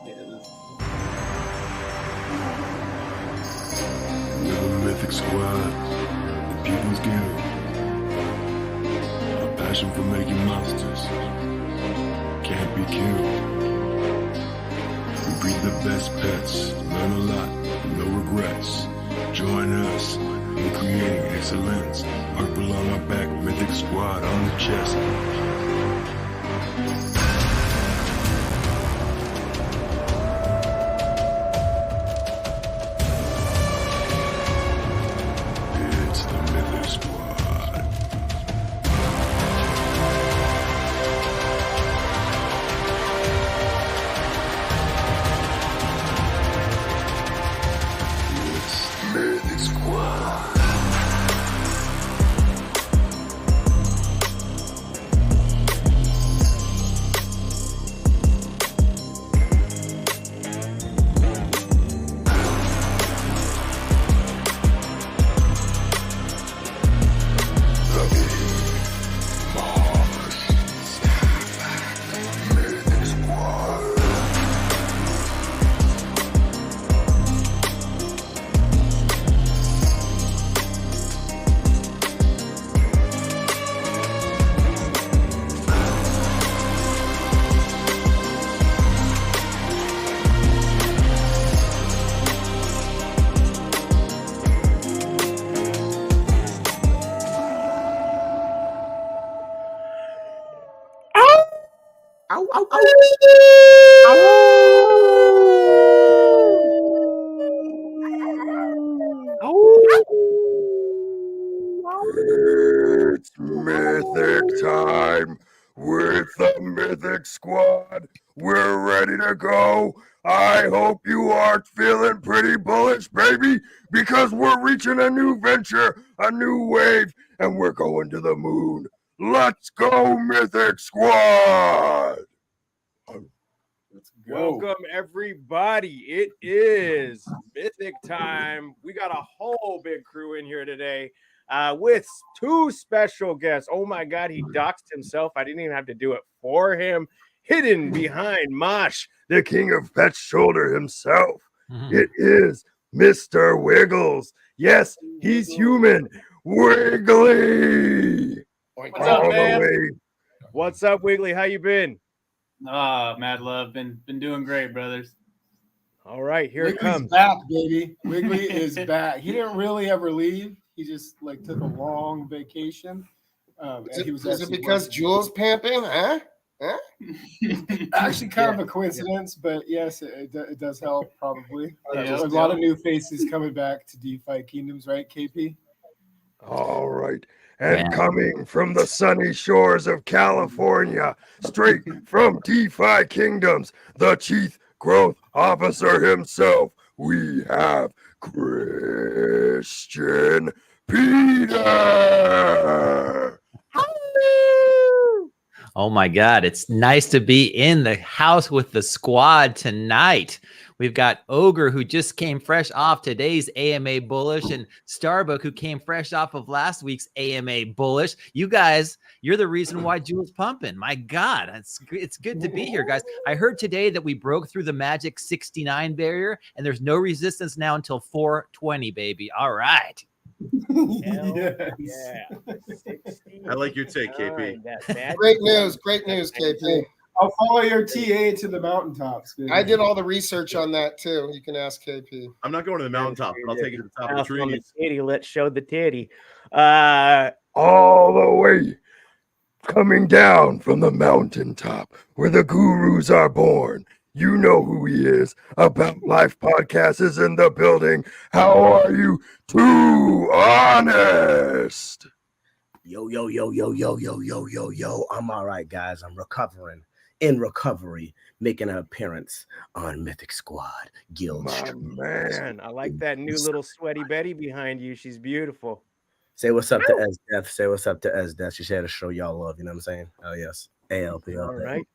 We're the Mythic Swag, the People's Guild. A passion for making monsters can't be killed. We breed the best pets, learn a lot, no regrets. Join us in creating excellence. Purple on our back, Mythic Squad on the chest. It's the Mythic Squad. It's Mythic Squad. Mosh, Starbuck, Mythic Squad. Ow, ow, ow. It's Mythic time with the Mythic Squad. We're ready to go. I hope you are feeling pretty bullish, baby, because we're reaching a new venture, a new wave, and we're going to the moon. Let's go, Mythic Squad! Let's go. Welcome, everybody. It is Mythic time. We got a whole big crew in here today with two special guests. Oh my God, he doxed himself. I didn't even have to do it for him. Hidden behind Mosh, The king of Pet's shoulder himself. It is Mr. Wiggles. Yes, he's human. Wiggly! What's All up, the man? way. what's up, Wiggly? How you been? Mad love. Been doing great, brothers. All right, here it Wiggly's comes. back, baby. Wiggly is back. He didn't really ever leave. He just like took a long vacation. And he was Is it actually because working. Jules pimping? Huh? Actually kind of a coincidence, but yes, it does help probably. Yeah. A lot of new faces coming back to DeFiKingdoms, right, KP? All right. And coming from the sunny shores of California, straight from DeFiKingdoms, the Chief Growth Officer himself, we have Kristian Peter. Oh my God, it's nice to be in the house with the squad tonight. We've got Ogre, who just came fresh off today's AMA Bullish, and Starbuck, who came fresh off of last week's AMA Bullish. You guys, you're the reason why Jules pumping. My God, it's good to be here, guys. I heard today that we broke through the magic 69 barrier, and there's no resistance now until 420, baby. All right. Hell Yes. yeah. I like your take, KP. 69, that magic Great news, KP. I'll follow your TA to the mountaintops. Baby. I did all the research on that too. You can ask KP. I'm not going to the mountaintop, but I'll take it to the top of the House on the trees. titty. Let's show the titty. All the way coming down from the mountaintop where the gurus are born. You know who he is. About Life Podcast is in the building. How are you? Too honest. Yo. I'm all right, guys. I'm recovering. In recovery, making an appearance on Mythic Squad Guild My Street. man. I like that new little sweaty Betty behind you. She's beautiful. Say what's up to S Death. Say what's up to S Death. She's here to show y'all love. You know what I'm saying? Oh, yes. ALP. All right.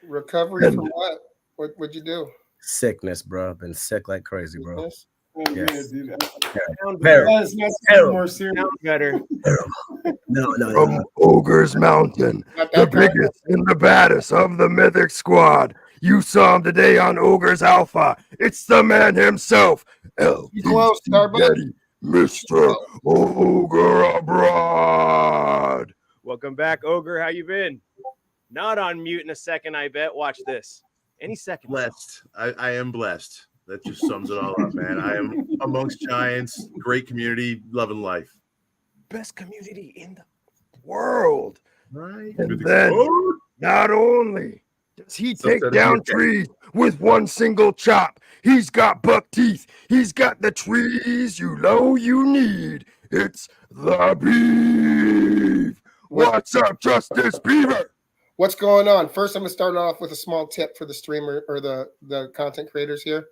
Recovery from what? What'd you do? Sickness, bro. Been sick like crazy, bro. Business? I'm Yes. good, dude. Sound Terrible. better. Let's not Terrible. more serious. Sound better. No. From Ogre's Mountain, Not the that kind. biggest and the baddest of the Mythic Squad. You saw him today on Ogre's Alpha. It's the man himself, You close, LTC Starbuck. Daddy, Mr. Ogre Abroad. Welcome back, Ogre. How you been? Not on mute in a second, I bet. Watch this. Any second. Blessed. I am blessed. That just sums it all up, man. I am amongst giants, great community, loving life. Best community in the world. Right? And then, not only does he take Sometimes down you- trees with one single chop, he's got buck teeth. He's got the trees you know you need. It's the Beave. What's up, Justice Beaver? What's going on? First, I'm gonna start off with a small tip for the streamer or the content creators here.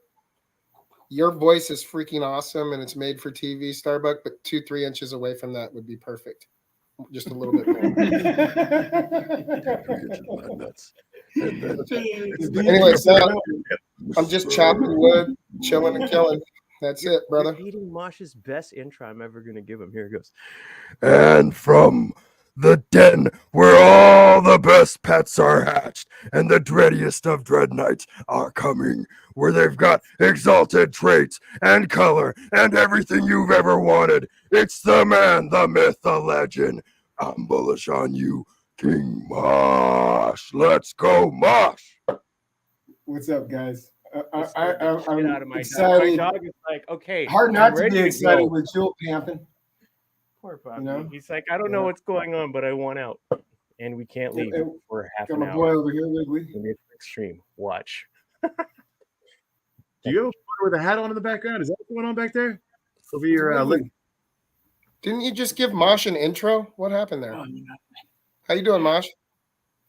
Your voice is freaking awesome and it's made for TV, Starbuck, but 2-3 inches away from that would be perfect. Just a little bit more. Anyway, so I'm just chopping wood, chilling and killing. That's it, brother. Eating Mosh's best intro I'm ever going to give him. Here it goes. And from the den where all the best pets are hatched and the dreadiest of dread knights are coming, where they've got exalted traits and color and everything you've ever wanted. It's the man, the myth, the legend. I'm bullish on you, King Mosh. Let's go, Mosh. What's up, guys? Get I'm out of my excited. dog. My dog is like, okay. Hard I'm not to ready be excited go. with Jewel Pampin. Poor puppy. you know? He's like, I don't know what's going on, but I want out. And we can't leave And- for half Got an my hour. boy over here, Wiggly. In the extreme. Watch. Do you have a photo with a hat on in the background? Is that what's going on back there? Over your Wiggly. Didn't you just give Mosh an intro? What happened there? Oh, you know, How you doing, Mosh?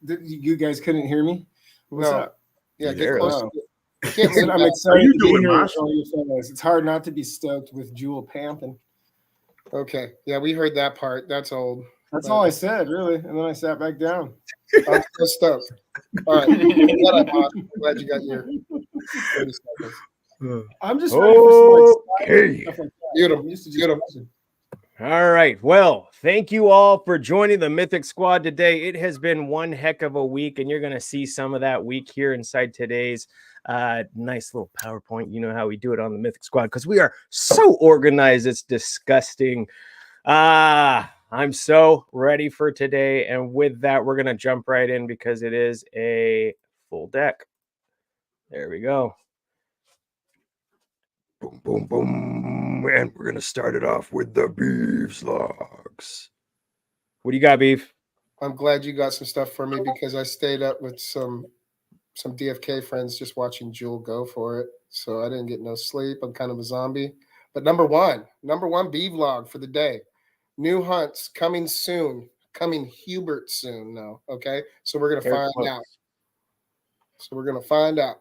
you guys couldn't hear me? What's No. up? Yeah, get There. close. Wow. You can't Listen, move I'm that. excited you to be doing, here Mosh? with all you fellas. It's hard not to be stoked with Jewel Pampin. Okay. Yeah, we heard that part. That's old. That's all I said, really. And then I sat back down. I'm so stoked. All right. Shut up, Mosh. I'm glad you got your 30 seconds. I'm just ready for some Okay. stuff like that. Beautiful. I'm used to just Beautiful. watching. All right. Well, thank you all for joining the Mythic Squad today. It has been one heck of a week, and you're going to see some of that week here inside today's nice little PowerPoint. You know how we do it on the Mythic Squad because we are so organized. It's disgusting. I'm so ready for today. And with that, we're going to jump right in because it is a full deck. There we go. Boom, boom, boom. And we're going to start it off with the Beeves logs. What do you got, Beef? I'm glad you got some stuff for me because I stayed up with some DFK friends just watching Jewel go for it. So I didn't get no sleep. I'm kind of a zombie. But number one Beeve log for the day. New hunts coming soon. Coming Hubert soon now. Okay. So we're gonna find out.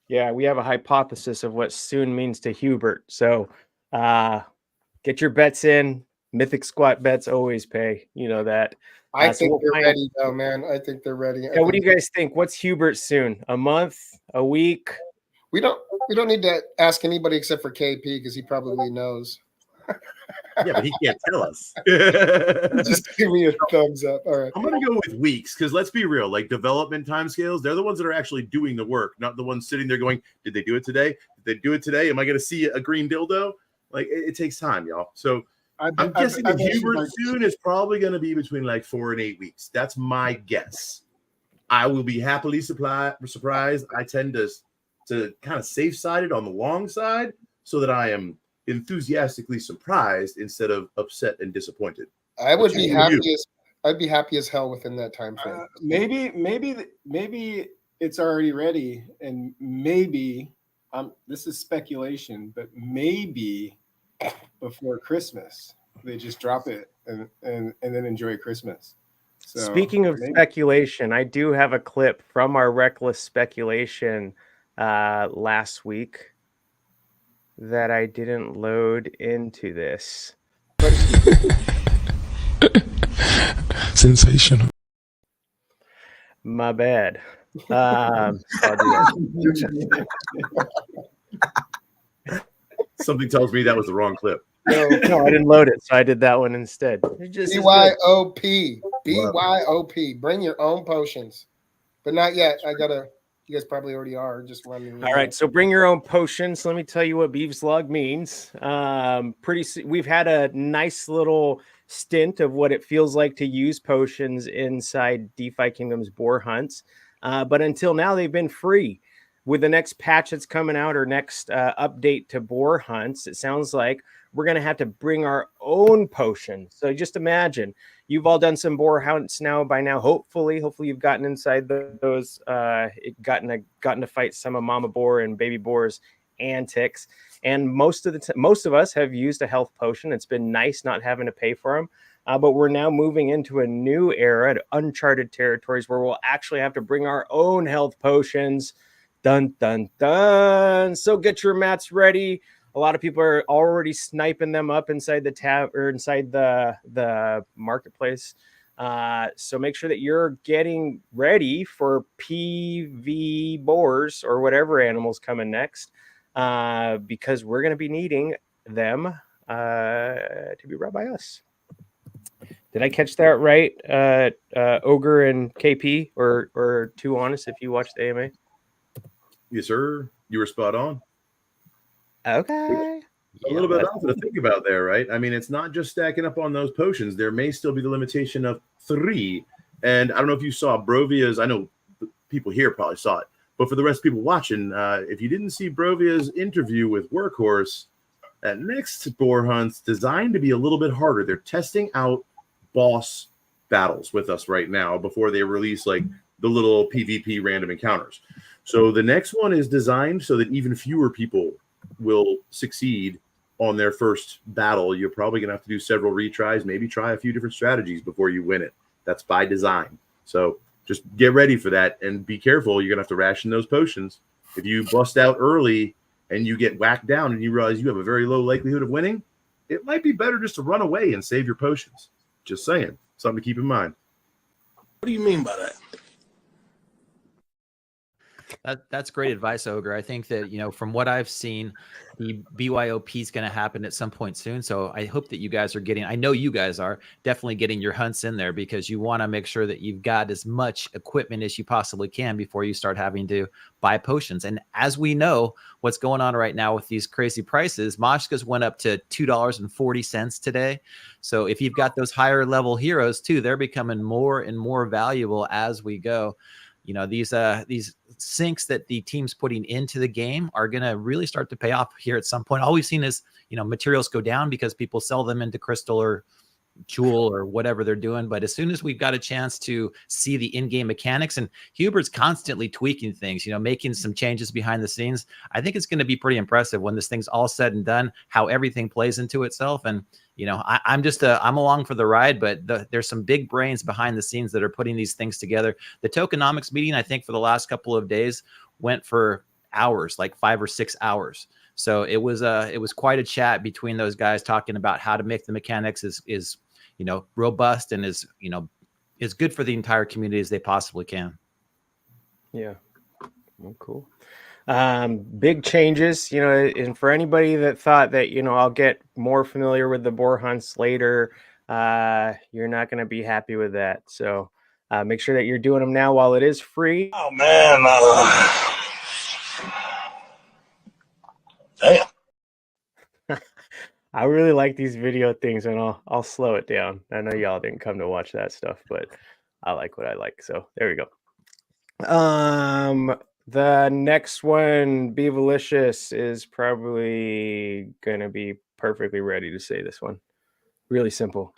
Yeah, we have a hypothesis of what soon means to Hubert. So get your bets in. Mythic Squat bets always pay. You know that. I So think we'll they're find- ready though, man. I think they're ready. Yeah, what do you guys think? What's Hubert soon? A month? A week? We don't need to ask anybody except for KP because he probably knows. Yeah, but he can't tell us. Just give me a thumbs up. All right. I'm gonna go with weeks because let's be real, like development timescales, they're the ones that are actually doing the work, not the ones sitting there going, "Did they do it today? Did they do it today? Am I gonna see a green dildo?" Like it takes time, y'all. So I'm guessing the Hubert soon is probably gonna be between like 4 and 8 weeks. That's my guess. I will be happily surprised. I tend to kind of safe-sided on the long side so that I am enthusiastically surprised instead of upset and disappointed. I would be happy You. as I'd be happy as hell within that time frame. Maybe it's already ready, and maybe this is speculation, but maybe before Christmas they just drop it and then enjoy Christmas. So, Speaking of speculation, I do have a clip from our reckless speculation last week that I didn't load into this. Sensational. My bad. I'll do that. Something tells me that was the wrong clip. No, No, I didn't load it, so I did that one instead. It just is good. BYOP. BYOP. Bring your own potions. But not yet. You guys probably already are. Just running. All right, so bring your own potions. Let me tell you what Beave's log means. We've had a nice little stint of what it feels like to use potions inside DeFiKingdoms boar hunts, but until now they've been free. With the next patch that's coming out or next update to boar hunts, it sounds like we're going to have to bring our own potions. So just imagine you've all done some boar hunts now by now. Hopefully you've gotten inside those, gotten to fight some of mama boar and baby boar's antics. And most of us have used a health potion. It's been nice not having to pay for them. But we're now moving into a new era, uncharted territories, where we'll actually have to bring our own health potions. Dun, dun, dun. So get your mats ready. A lot of people are already sniping them up inside the tab or inside the marketplace. So make sure that you're getting ready for PV boars or whatever animals coming next, because we're going to be needing them to be brought by us. Did I catch that right? Ogre and KP, or Too Honest if you watched the AMA? Yes, sir. You were spot on. Okay. A little bit to think about there, right? I mean, it's not just stacking up on those potions. There may still be the limitation of 3. And I don't know if you saw Brovia's. I know people here probably saw it. But for the rest of people watching, if you didn't see Brovia's interview with Workhorse, that next boar hunt's designed to be a little bit harder. They're testing out boss battles with us right now before they release like the little PvP random encounters. So the next one is designed so that even fewer people will succeed on their first battle. You're probably going to have to do several retries, maybe try a few different strategies before you win it. That's by design. So just get ready for that and be careful. You're going to have to ration those potions. If you bust out early and you get whacked down and you realize you have a very low likelihood of winning, it might be better just to run away and save your potions. Just saying. Something to keep in mind. What do you mean by that? That's great advice, Ogre. I think that, from what I've seen, the BYOP is going to happen at some point soon. So I hope that you guys are I know you guys are definitely getting your hunts in there, because you want to make sure that you've got as much equipment as you possibly can before you start having to buy potions. And as we know, what's going on right now with these crazy prices, Moshka's went up to $2.40 today. So if you've got those higher level heroes too, they're becoming more and more valuable as we go. These sinks that the team's putting into the game are going to really start to pay off here at some point. All we've seen is, materials go down because people sell them into crystal or jewel or whatever they're doing. But as soon as we've got a chance to see the in-game mechanics, and Hubert's constantly tweaking things, making some changes behind the scenes, I think it's going to be pretty impressive when this thing's all said and done, how everything plays into itself. And I'm along for the ride, but there's some big brains behind the scenes that are putting these things together. The tokenomics meeting, I think, for the last couple of days went for hours, like 5 or 6 hours. So it was quite a chat between those guys talking about how to make the mechanics is robust and is good for the entire community as they possibly can. Yeah. Well, cool. Big changes, and for anybody that thought that, I'll get more familiar with the boar hunts later, you're not going to be happy with that. So make sure that you're doing them now while it is free. Oh, man. Damn. I really like these video things, and I'll slow it down. I know y'all didn't come to watch that stuff, but I like what I like. So there we go. The next one, Beavalicious, is probably gonna be perfectly ready to say this one. Really simple.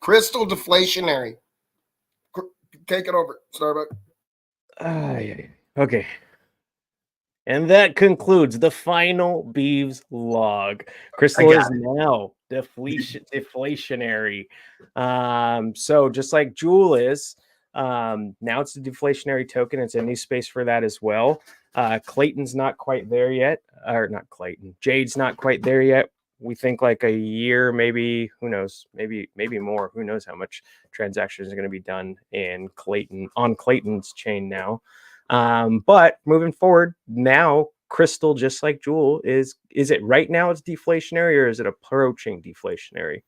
Crystal deflationary. Take it over, Starbuck. Yeah. Okay. And that concludes the final Beeves log. Crystal is now deflationary. So just like Jewel is, now it's a deflationary token. It's a new space for that as well. Clayton's not quite there yet, or not Clayton. Jade's not quite there yet. We think like a year, maybe, who knows, maybe more. Who knows how much transactions are going to be done on Clayton's chain now. But moving forward, now Crystal, just like Jewel, is it right now it's deflationary, or is it approaching deflationary?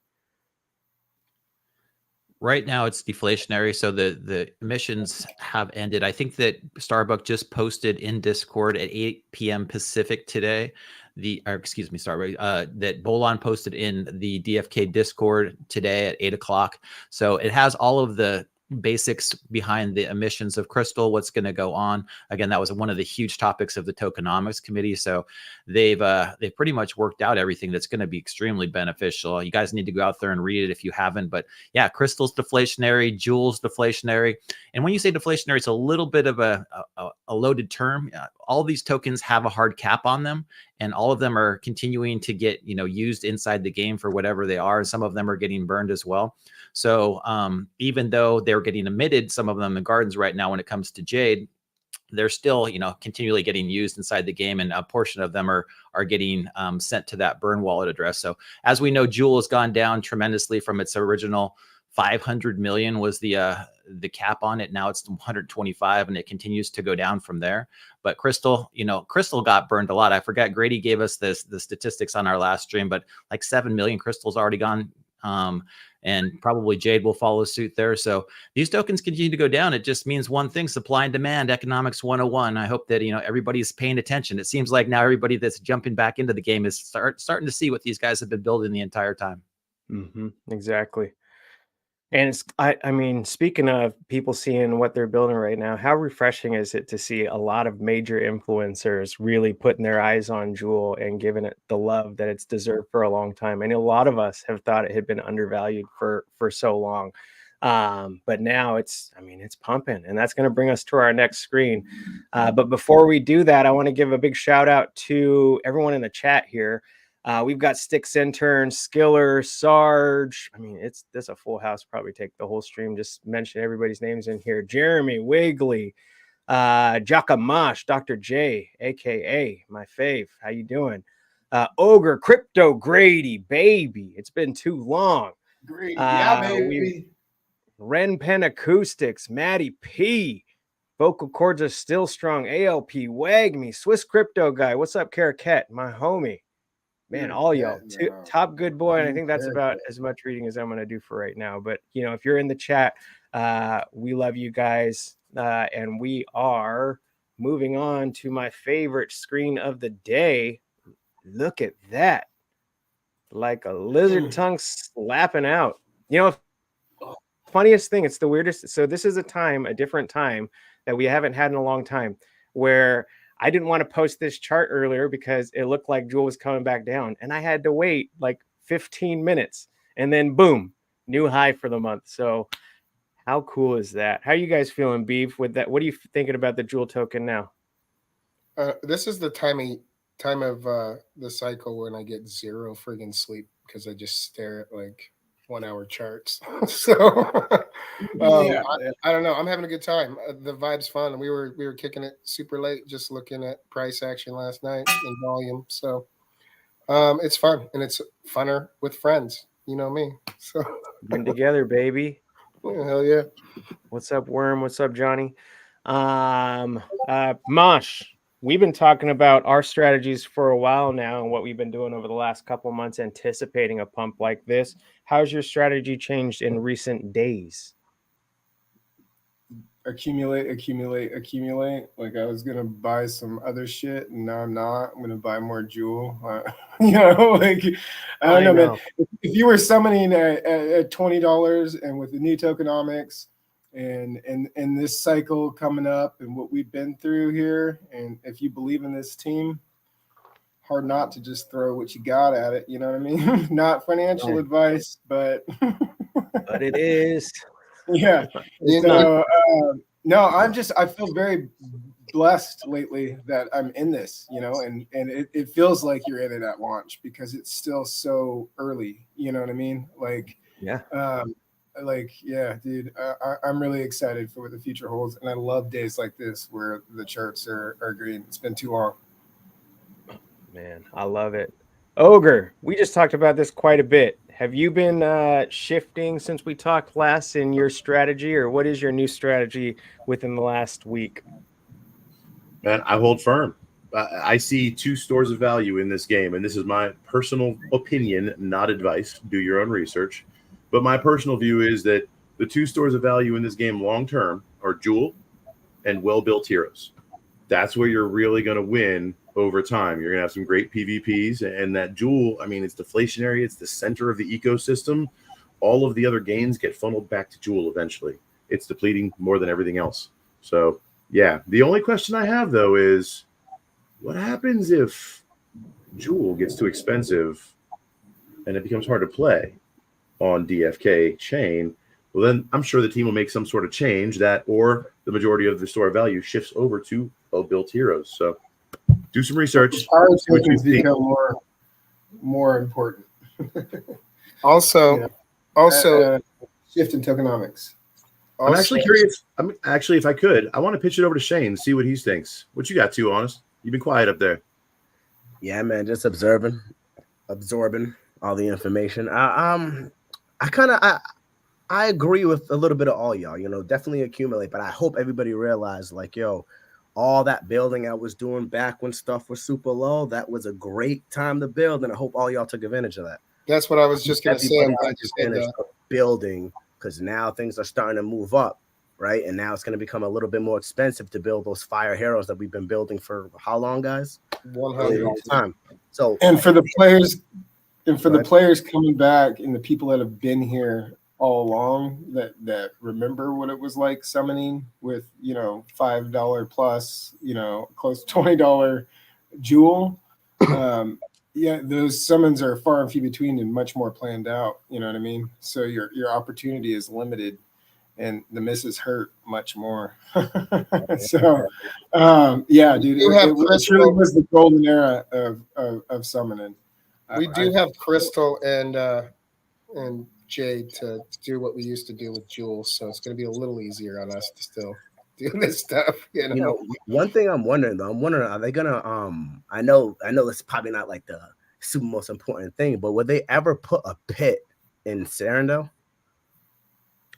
Right now it's deflationary, so the emissions have ended. I think that Starbuck just posted in Discord at 8 p.m. Pacific today. Starbuck, that Bolon posted in the DFK Discord today at 8 o'clock. So it has all of the basics behind the emissions of Crystal, what's going to go on. Again, that was one of the huge topics of the tokenomics committee. So they've pretty much worked out everything that's going to be extremely beneficial. You guys need to go out there and read it if you haven't. But yeah, Crystal's deflationary, Jewel's deflationary. And when you say deflationary, it's a little bit of a loaded term. All these tokens have a hard cap on them, and all of them are continuing to get, used inside the game for whatever they are. Some of them are getting burned as well. So even though they're getting emitted, some of them in gardens right now, when it comes to Jade, they're still, continually getting used inside the game, and a portion of them are getting sent to that burn wallet address. So as we know, Jewel has gone down tremendously from its original 500 million was the cap on it. Now it's 125, and it continues to go down from there. But Crystal, Crystal got burned a lot. I forgot, Grady gave us the statistics on our last stream, but like 7 million Crystal's already gone. And probably Jade will follow suit there. So these tokens continue to go down. It just means one thing: supply and demand, economics 101. I hope that, everybody's paying attention. It seems like now everybody that's jumping back into the game is starting to see what these guys have been building the entire time. Exactly. And it's, I mean, speaking of people seeing what they're building right now, how refreshing is it to see a lot of major influencers really putting their eyes on Jewel and giving it the love that it's deserved for a long time? And a lot of us have thought it had been undervalued for so long. But now it's pumping, and that's going to bring us to our next screen. But before we do that, I want to give a big shout out to everyone in the chat here. We've got Sticks Intern, Skiller, Sarge. I mean, that's a full house. Probably take the whole stream. Just mention everybody's names in here. Jeremy, Wiggly, Jaka Mosh, Dr. J, aka my fave. How you doing? Ogre, Crypto, Grady, baby. It's been too long. Grady, yeah, baby. Ren Pen Acoustics, Maddie P. Vocal cords are still strong. ALP, Wagme, Swiss Crypto Guy. What's up, Caracat, my homie? Man, all y'all, top good boy. And I think that's about as much reading as I'm going to do for right now. But, if you're in the chat, we love you guys. And we are moving on to my favorite screen of the day. Look at that. Like a lizard tongue slapping out. Funniest thing, it's the weirdest. So this is a different time that we haven't had in a long time, where I didn't want to post this chart earlier because it looked like Jewel was coming back down, and I had to wait like 15 minutes, and then boom, new high for the month. So how cool is that? How are you guys feeling, Beave, with that? What are you thinking about the Jewel token now? This is the time of the cycle when I get zero friggin' sleep because I just stare at like 1 hour charts. So I don't know. I'm having a good time. The vibe's fun. We were kicking it super late, just looking at price action last night and volume. So it's fun, and it's funner with friends. You know me. So been together, baby. Yeah, hell yeah. What's up, Worm? What's up, Johnny? Mosh. We've been talking about our strategies for a while now and what we've been doing over the last couple of months, anticipating a pump like this. How's your strategy changed in recent days? Accumulate. Like I was gonna buy some other shit, and now I'm not. I'm gonna buy more Jewel. I don't know, man. If you were summoning at $20 and with the new tokenomics, and this cycle coming up and what we've been through here, and if you believe in this team, hard not to just throw what you got at it. You know what I mean? Not financial advice, but but it is. Yeah. So no, I feel very blessed lately that I'm in this, and it feels like you're in it at launch because it's still so early. You know what I mean? Yeah, dude, I'm really excited for what the future holds, and I love days like this where the charts are green. It's been too long. Man, I love it. Ogre, we just talked about this quite a bit. Have you been shifting since we talked last in your strategy, or what is your new strategy within the last week? Man, I hold firm. I see two stores of value in this game, and this is my personal opinion, not advice. Do your own research. But my personal view is that the two stores of value in this game long term are Jewel and well-built heroes. That's where you're really going to win over time. You're going to have some great PvPs, and that Jewel, I mean, it's deflationary. It's the center of the ecosystem. All of the other gains get funneled back to Jewel eventually. It's depleting more than everything else. So, yeah. The only question I have, though, is what happens if Jewel gets too expensive and it becomes hard to play on DFK chain? Well, then I'm sure the team will make some sort of change that, or the majority of the store value shifts over to well-built heroes. So do some research. Power tokens become more important. Also, shift in tokenomics. I'm actually curious. If I could, I want to pitch it over to Shane, see what he thinks. What you got, too, Honest? You've been quiet up there. Yeah, man, just absorbing all the information. I agree with a little bit of all y'all, definitely accumulate, but I hope everybody realized, like, yo, all that building I was doing back when stuff was super low, that was a great time to build, and I hope all y'all took advantage of that. That's what I was just going to say. I'm glad you said that. Building, because now things are starting to move up, right? And now it's going to become a little bit more expensive to build those fire heroes that we've been building for how long, guys? 100 time. So, and for the players coming back, and the people that have been here all along that remember what it was like summoning with $5 plus close to $20 Jewel. Yeah, those summons are far and few between and much more planned out. You know what I mean? So your opportunity is limited, and the misses hurt much more. So yeah, dude, it really was the golden era of summoning. We do have Crystal and Jade to do what we used to do with Jules, so it's going to be a little easier on us to still do this stuff. One thing I'm wondering though, are they gonna I know it's probably not like the super most important thing, but would they ever put a pit in Serendale?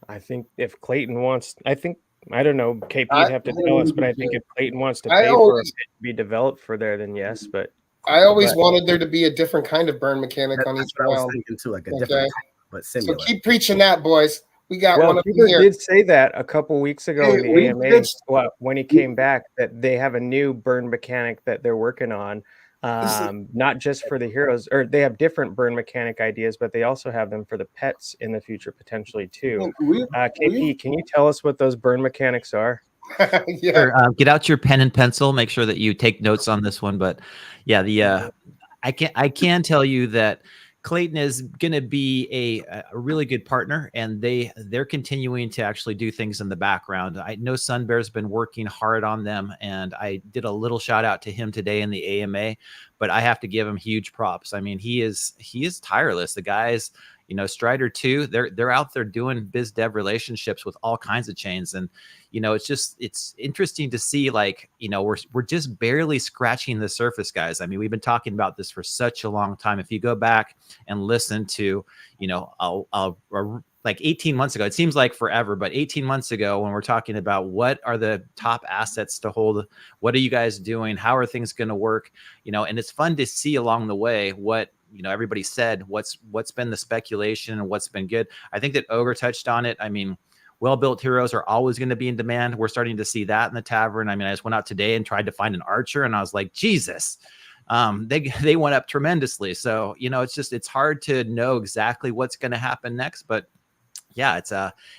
I think if Clayton wants, I don't know, KP would have to tell us, but I think if Clayton wants to pay for a pit to be developed for there, then yes. But I always wanted there to be a different kind of burn mechanic on each round. I was thinking too, like a different, but similar. So keep preaching that, boys. We got one up Peter here. did say that a couple weeks ago in the AMA when he came back, that they have a new burn mechanic that they're working on, not just for the heroes, or they have different burn mechanic ideas, but they also have them for the pets in the future potentially too. KP, can you tell us what those burn mechanics are? Yeah. Sure, get out your pen and pencil. Make sure that you take notes on this one. But yeah, I can tell you that Clayton is going to be a really good partner, and they're continuing to actually do things in the background. I know Sunbear's been working hard on them, and I did a little shout out to him today in the AMA, but I have to give him huge props. I mean, he is tireless. The guys, Strider too, they're out there doing biz dev relationships with all kinds of chains. And, it's interesting to see, like, we're just barely scratching the surface, guys. I mean, we've been talking about this for such a long time. If you go back and listen to, like 18 months ago, it seems like forever, but 18 months ago, when we're talking about what are the top assets to hold, what are you guys doing? How are things going to work? And it's fun to see along the way what, everybody said, what's been the speculation and what's been good. I think that Ogre touched on it. I mean, well-built heroes are always going to be in demand. We're starting to see that in the tavern. I mean, I just went out today and tried to find an archer, and I was like, Jesus, they went up tremendously. So, it's hard to know exactly what's going to happen next, but yeah,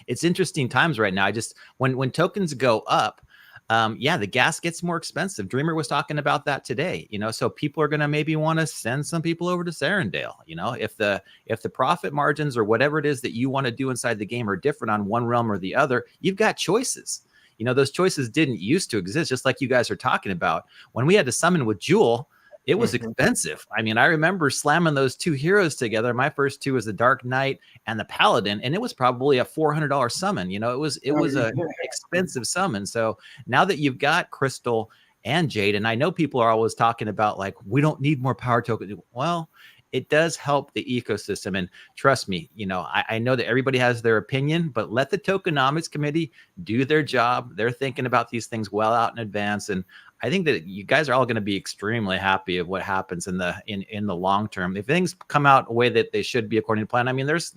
it's interesting times right now. When tokens go up, the gas gets more expensive. Dreamer was talking about that today, so people are going to maybe want to send some people over to Serendale. If the profit margins or whatever it is that you want to do inside the game are different on one realm or the other, you've got choices. Those choices didn't used to exist, just like you guys are talking about. When we had to summon with Jewel, it was expensive. I mean, I remember slamming those two heroes together. My first two was the Dark Knight and the Paladin, and it was probably a $400 summon. It was an expensive summon. So now that you've got Crystal and Jade, and I know people are always talking about, like, we don't need more power tokens. Well, it does help the ecosystem. And trust me, I know that everybody has their opinion, but let the tokenomics committee do their job. They're thinking about these things well out in advance. And I think that you guys are all going to be extremely happy of what happens in the long term. If things come out a way that they should be according to plan, I mean, there's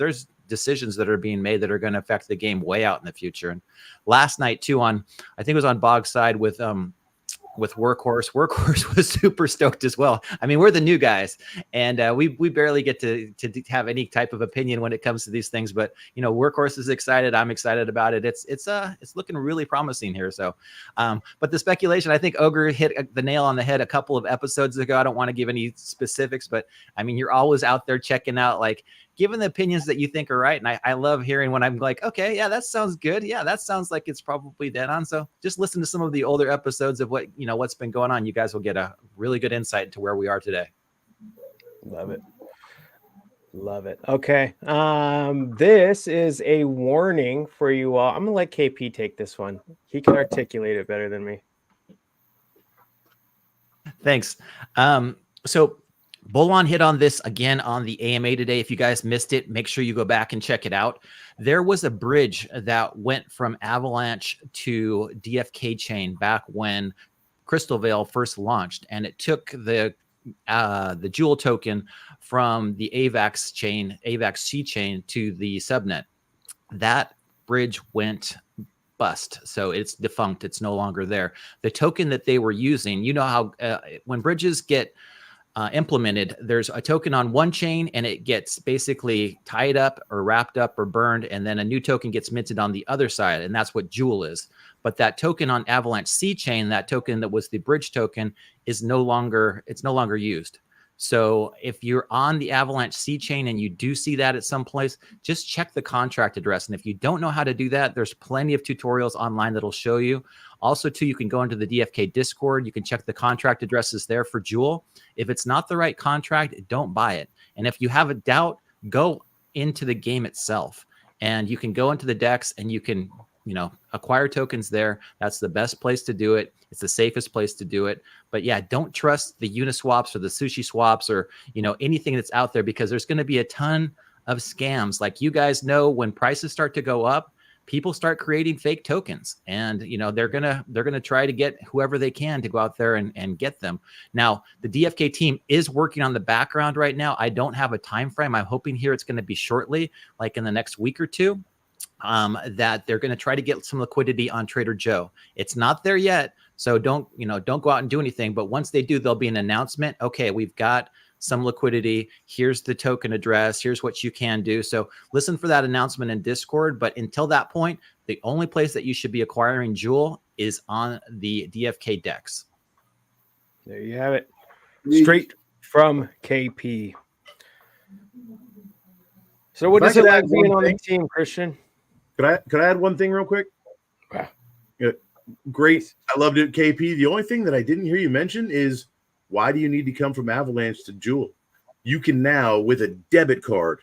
decisions that are being made that are going to affect the game way out in the future. And last night too, I think it was on Bog's side with Workhorse was super stoked as well. I mean, we're the new guys, and we barely get to have any type of opinion when it comes to these things. But Workhorse is excited. I'm excited about it. It's looking really promising here. So, but the speculation, I think Ogre hit the nail on the head a couple of episodes ago. I don't want to give any specifics, but I mean, you're always out there checking out, like, given the opinions that you think are right. And I love hearing when I'm like, okay, yeah, that sounds good. Yeah, that sounds like it's probably dead on. So just listen to some of the older episodes of what's been going on. You guys will get a really good insight into where we are today. Love it. Love it. Okay. This is a warning for you all. I'm going to let KP take this one. He can articulate it better than me. Thanks. So Bolon hit on this again on the AMA today. If you guys missed it, make sure you go back and check it out. There was a bridge that went from Avalanche to DFK chain back when Crystal Veil first launched, and it took the Jewel token from the AVAX chain, AVAX C chain, to the subnet. That bridge went bust, so it's defunct. It's no longer there. The token that they were using, how when bridges get implemented, there's a token on one chain and it gets basically tied up or wrapped up or burned, and then a new token gets minted on the other side, and that's what Jewel is. But that token on Avalanche C chain, that token that was the bridge token, is no longer used. So if you're on the Avalanche C chain and you do see that at some place, just check the contract address. And if you don't know how to do that, there's plenty of tutorials online that'll show you. Also, too, you can go into the DFK Discord. You can check the contract addresses there for Jewel. If it's not the right contract, don't buy it. And if you have a doubt, go into the game itself. And you can go into the decks and you can acquire tokens there. That's the best place to do it. It's the safest place to do it. But yeah, don't trust the Uniswaps or the Sushi swaps or, anything that's out there, because there's going to be a ton of scams. Like, you guys know, when prices start to go up, people start creating fake tokens, and, they're going to try to get whoever they can to go out there and get them. Now, the DFK team is working on the background right now. I don't have a time frame. I'm hoping here it's going to be shortly, like in the next week or two. That they're going to try to get some liquidity on Trader Joe. It's not there yet, so don't go out and do anything. But once they do, there'll be an announcement. Okay, we've got some liquidity. Here's the token address. Here's what you can do. So listen for that announcement in Discord. But until that point, the only place that you should be acquiring Jewel is on the DFK decks. There you have it. Straight from KP. So what does it like being on the team, Kristian? Could I add one thing real quick? Wow. Yeah, great. I loved it, KP. The only thing that I didn't hear you mention is, why do you need to come from Avalanche to Jewel? You can now, with a debit card,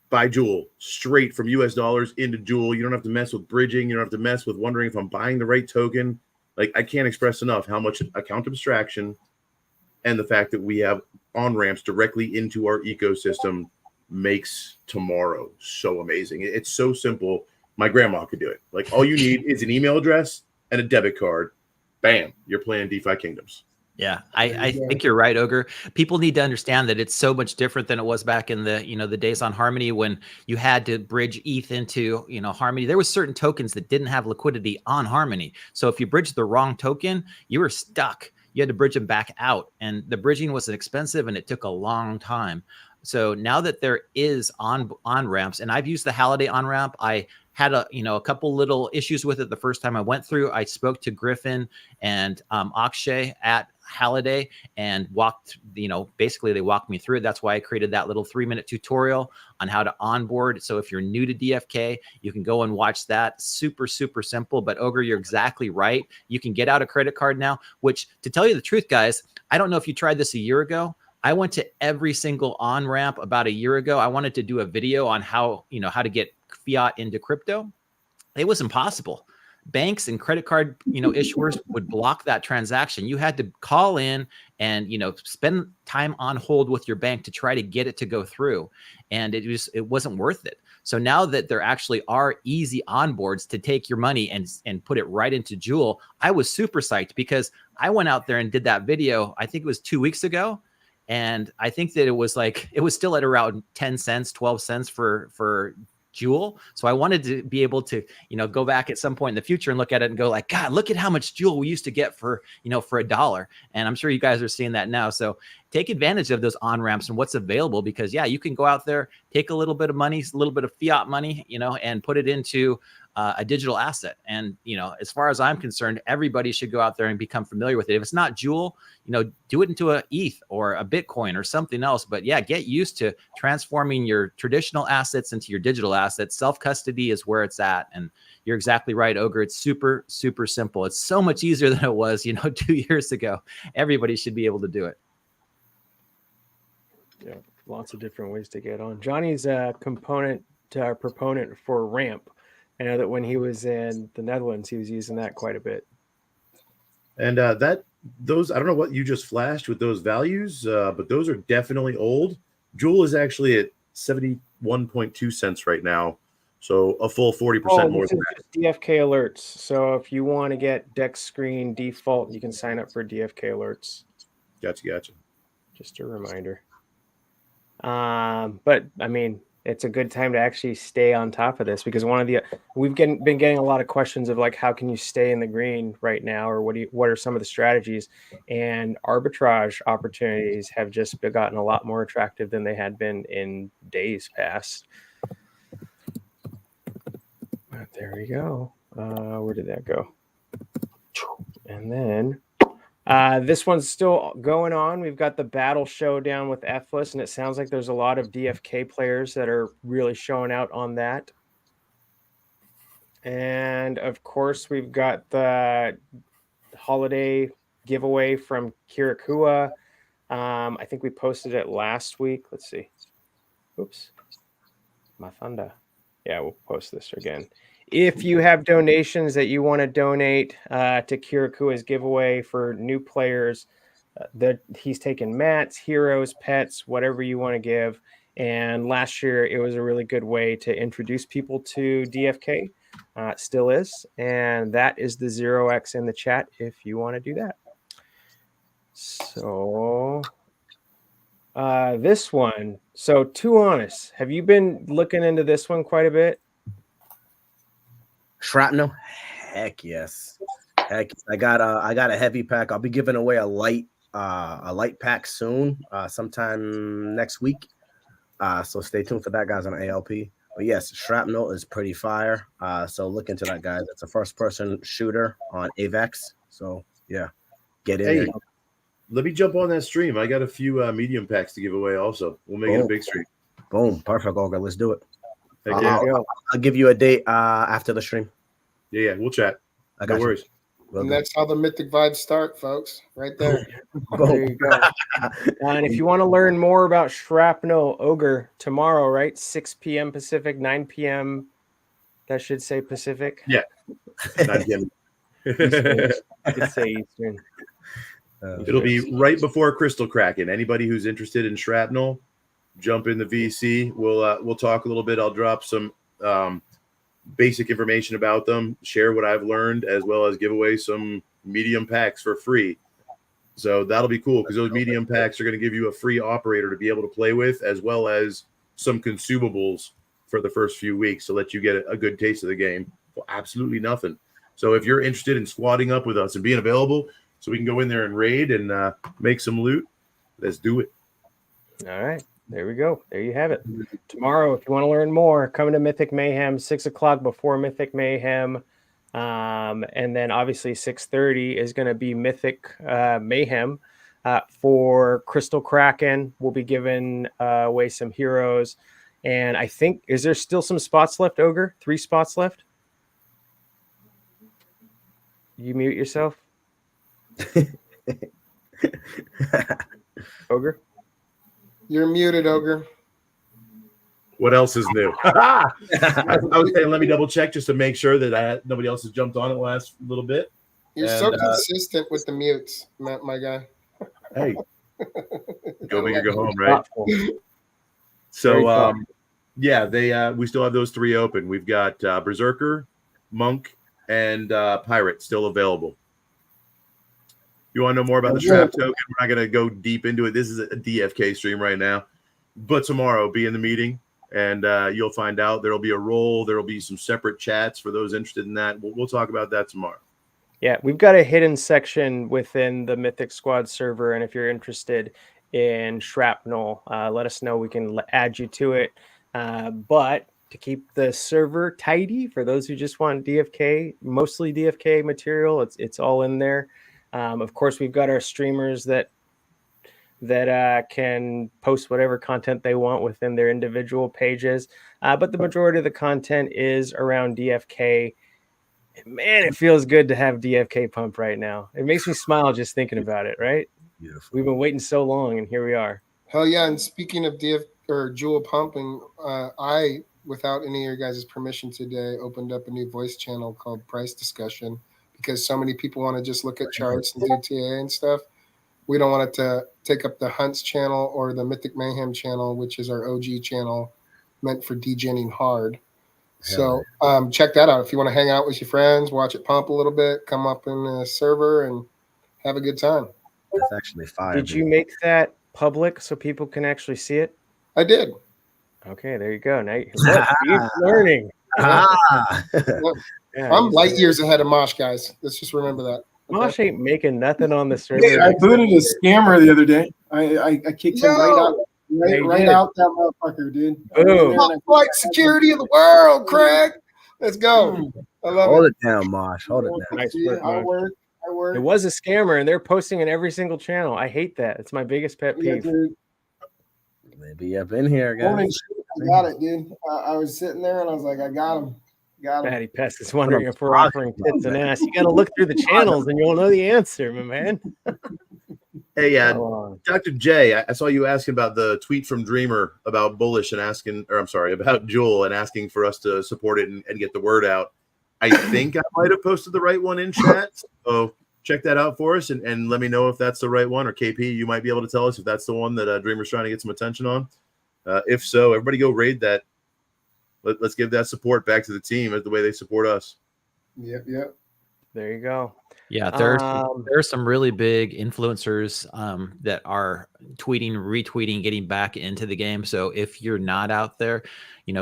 buy Jewel straight from US dollars into Jewel. You don't have to mess with bridging. You don't have to mess with wondering if I'm buying the right token. Like, I can't express enough how much account abstraction and the fact that we have on-ramps directly into our ecosystem makes tomorrow so amazing. It's so simple. My grandma could do it. Like, all you need is an email address and a debit card. Bam, you're playing DeFiKingdoms. Yeah, I think you're right, Ogre. People need to understand that it's so much different than it was back in the the days on Harmony, when you had to bridge ETH into Harmony. There was certain tokens that didn't have liquidity on Harmony. So if you bridged the wrong token, you were stuck. You had to bridge them back out, and the bridging was expensive and it took a long time. So now that there is on ramps, and I've used the Halliday on ramp, I had a couple little issues with it the first time I went through. I spoke to Griffin and Akshay at Halliday and walked, basically they walked me through it. That's why I created that little 3-minute tutorial on how to onboard. So if you're new to DFK, you can go and watch that. Super, super simple. But Ogre, you're exactly right. You can get out a credit card now, which, to tell you the truth, guys, I don't know if you tried this a year ago. I went to every single on-ramp about a year ago. I wanted to do a video on how to get fiat into crypto. It was impossible. Banks and credit card, issuers would block that transaction. You had to call in and, spend time on hold with your bank to try to get it to go through. And it wasn't worth it. So now that there actually are easy onboards to take your money and put it right into Jewel, I was super psyched because I went out there and did that video. I think it was 2 weeks ago. And I think that it was still at around 10 cents, 12 cents for Jewel. So I wanted to be able to, go back at some point in the future and look at it and go like, God, look at how much Jewel we used to get for $1. And I'm sure you guys are seeing that now. So take advantage of those on-ramps and what's available, because you can go out there, take a little bit of money, a little bit of fiat money, and put it into a digital asset. And, as far as I'm concerned, everybody should go out there and become familiar with it. If it's not Jewel, do it into a ETH or a Bitcoin or something else. But get used to transforming your traditional assets into your digital assets. Self-custody is where it's at. And you're exactly right, Ogre. It's super, super simple. It's so much easier than it was, 2 years ago. Everybody should be able to do it. Yeah, lots of different ways to get on. Johnny's a proponent for Ramp. I know that when he was in the Netherlands, he was using that quite a bit. And those, I don't know what you just flashed with those values, but those are definitely old. Jewel is actually at 71.2 cents right now. So a full 40% more than that. DFK alerts. So if you want to get Dex Screen default, you can sign up for DFK alerts. Gotcha. Just a reminder. But I mean, it's a good time to actually stay on top of this, because we've been getting a lot of questions of like, how can you stay in the green right now, or what are some of the strategies? And arbitrage opportunities have just gotten a lot more attractive than they had been in days past. But there we go. Where did that go? And then this one's still going on. We've got the battle showdown with Ethless, and it sounds like there's a lot of DFK players that are really showing out on that. And of course, we've got the holiday giveaway from Kirakua. I think we posted it last week. Let's see. Oops. My thunder. Yeah, we'll post this again. If you have donations that you want to donate to Kirakua's giveaway for new players, that he's taken mats, heroes, pets, whatever you want to give. And last year, it was a really good way to introduce people to DFK. It still is. And that is the 0x in the chat if you want to do that. So this one. So Too Honest, have you been looking into this one quite a bit? Shrapnel? Heck yes. Heck, I got a heavy pack. I'll be giving away a light pack soon, sometime next week. So stay tuned for that, guys, on ALP. But yes, Shrapnel is pretty fire. So look into that, guys. It's a first-person shooter on AVEX. So yeah, get in there. Let me jump on that stream. I got a few medium packs to give away also. We'll make it a big stream. Boom. Perfect, Olga. Let's do it. I'll give you a date after the stream. Yeah, we'll chat. I got no worries. And that's how the mythic vibes start, folks. Right there. There you go. And if you want to learn more about Shrapnel, Ogre, tomorrow, right? 6 p.m. Pacific, 9 p.m. That should say Pacific. Yeah. 9 p.m. Could say Eastern. It'll be right before Crystal Kraken. Anybody who's interested in Shrapnel, jump in the VC. We'll talk a little bit. I'll drop some basic information about them, share what I've learned, as well as give away some medium packs for free. So that'll be cool, because those medium packs are going to give you a free operator to be able to play with, as well as some consumables for the first few weeks to let you get a good taste of the game for absolutely nothing. So if you're interested in squatting up with us and being available so we can go in there and raid and make some loot, let's do it. All right. There we go. There you have it. Tomorrow, if you want to learn more, come to Mythic Mayhem, 6 o'clock before Mythic Mayhem. And then obviously 6:30 is going to be Mythic Mayhem for Crystal Kraken. We'll be giving away some heroes. And I think, is there still some spots left, Ogre? 3 spots left? You mute yourself? Ogre? You're muted, Ogre. What else is new? I was saying, let me double check just to make sure that nobody else has jumped on it the last little bit. You're so consistent with the mutes, my guy. Hey, go big or go home, right? So Yeah, we still have those 3 open. We've got Berserker, Monk, and Pirate still available. You want to know more about the strap token? We're not going to go deep into it. This is a DFK stream right now. But tomorrow, be in the meeting, and you'll find out. There'll be a role. There'll be some separate chats for those interested in that. We'll talk about that tomorrow. Yeah, we've got a hidden section within the Mythic Squad server, and if you're interested in Shrapnel, let us know. We can add you to it. But to keep the server tidy, for those who just want DFK, mostly DFK material, it's all in there. Of course, we've got our streamers that can post whatever content they want within their individual pages. But the majority of the content is around DFK. Man, it feels good to have DFK pump right now. It makes me smile just thinking about it, right? Beautiful. We've been waiting so long, and here we are. Hell yeah. And speaking of DF or Jewel pumping, I, without any of your guys' permission today, opened up a new voice channel called Price Discussion because so many people want to just look at charts and do TA and stuff. We don't want it to take up the Hunts channel or the Mythic Mayhem channel, which is our OG channel meant for degenning hard. So check that out. If you want to hang out with your friends, watch it pump a little bit, come up in the server and have a good time. That's actually fire. Did you make that public so people can actually see it? I did. Okay, there you go. Now you're learning. Yeah, I'm light years ahead of Mosh, guys. Let's just remember that. Mosh ain't making nothing on the server. Hey, I booted a scammer the other day. I kicked him right out. Right out that motherfucker, dude. Boom. Top flight security of the world, Craig. Let's go. I love Hold it. it down, Mosh. Hold it down. Nice Yeah, work, I Mosh. work. It was a scammer, and they're posting in every single channel. I hate that. It's my biggest pet Yeah, peeve. dude. Maybe up in here, Holy guys. shit, I got it, dude. I was sitting there and I was like, I got him. Got him. Patty Pest is wondering if we're offering tits and ass. You got to look through the channels, and you'll know the answer, my man. Hey, Come Dr. J, I saw you asking about the tweet from Dreamer about Bullish and asking, or I'm sorry, about Jewel and asking for us to support it and get the word out. I think I might have posted the right one in chat. So check that out for us and let me know if that's the right one. Or KP, you might be able to tell us if that's the one that Dreamer's trying to get some attention on. If so, everybody go raid that. Let's give that support back to the team as the way they support us. Yep. There you go. Yeah, there are some really big influencers that are tweeting, retweeting, getting back into the game. So if you're not out there,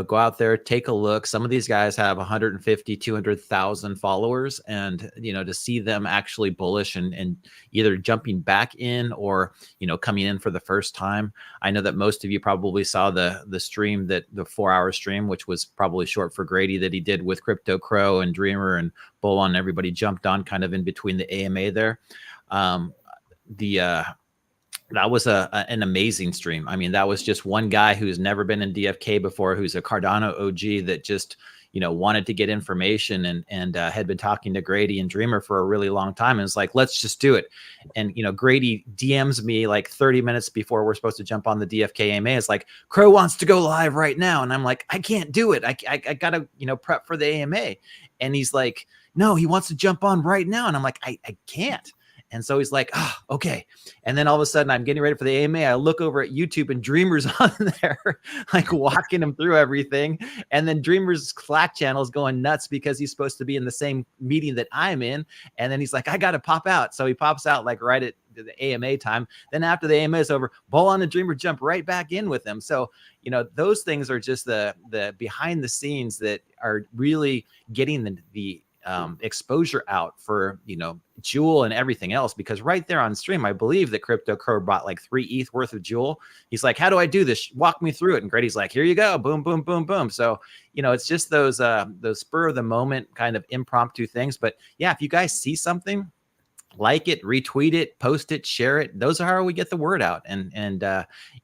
go out there, take a look. Some of these guys have 150, 200,000 followers, and to see them actually bullish and either jumping back in or coming in for the first time. I know that most of you probably saw the stream, the 4-hour stream, which was probably short for Grady, that he did with Crypto Crow and Dreamer and Bull on. Everybody jumped on kind of in between the AMA there. That was an amazing stream. I mean, that was just one guy who's never been in DFK before, who's a Cardano OG that just, wanted to get information and had been talking to Grady and Dreamer for a really long time. And it's like, let's just do it. And, Grady DMs me like 30 minutes before we're supposed to jump on the DFK AMA. It's like, Crow wants to go live right now. And I'm like, I can't do it. I got to, prep for the AMA. And he's like, no, he wants to jump on right now. And I'm like, I can't. And so he's like, oh, okay. And then all of a sudden I'm getting ready for the AMA. I look over at YouTube and Dreamer's on there, like walking him through everything. And then Dreamer's Slack channel is going nuts because he's supposed to be in the same meeting that I'm in. And then he's like, I got to pop out. So he pops out like right at the AMA time. Then after the AMA is over, Bull on and Dreamer jump right back in with him. So, those things are just the behind the scenes that are really getting the exposure out for Jewel and everything else, because right there on stream I believe that Crypto Crow bought like 3 ETH worth of Jewel. He's like, how do I do this? Walk me through it. And Grady's like, here you go, boom boom boom boom. So it's just those spur of the moment kind of impromptu things. But yeah, if you guys see something, like it, retweet it, post it, share it. Those are how we get the word out. And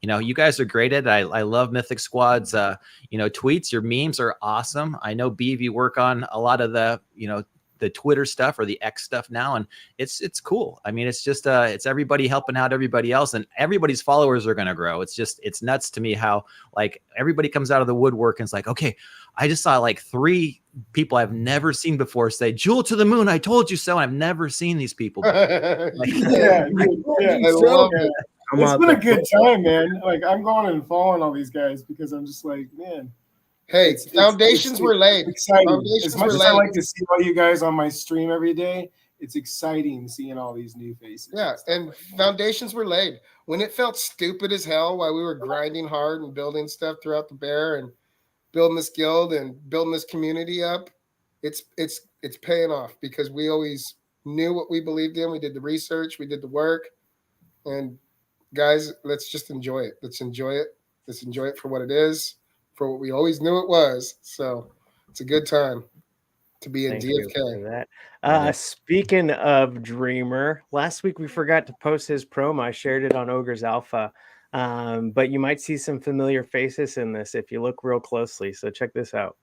you guys are great at it. I love Mythic Squad's tweets. Your memes are awesome. I know Beave, you work on a lot of the the Twitter stuff or the X stuff now, and it's cool. I mean, it's just it's everybody helping out everybody else, and everybody's followers are going to grow. It's nuts to me how like everybody comes out of the woodwork and it's like, okay, I just saw like 3 people I've never seen before say "Jewel to the moon, I told you so." And I've never seen these people. Like, I love it. It's been a good time, man. Like I'm going and following all these guys because I'm just like, man. Hey, foundations were laid. Exciting. Foundations As much were as I laid. like to see all you guys on my stream every day, it's exciting seeing all these new faces. Yeah, and foundations were laid. When it felt stupid as hell while we were grinding hard and building stuff throughout the bear and building this guild and building this community up, it's paying off because we always knew what we believed in. We did the research, we did the work, and guys, let's just enjoy it. Let's enjoy it. Let's enjoy it for what it is, for what we always knew it was. So it's a good time to be in Thank you DFK. for that. Speaking of Dreamer, last week we forgot to post his promo. I shared it on Ogre's Alpha. But you might see some familiar faces in this if you look real closely. So check this out.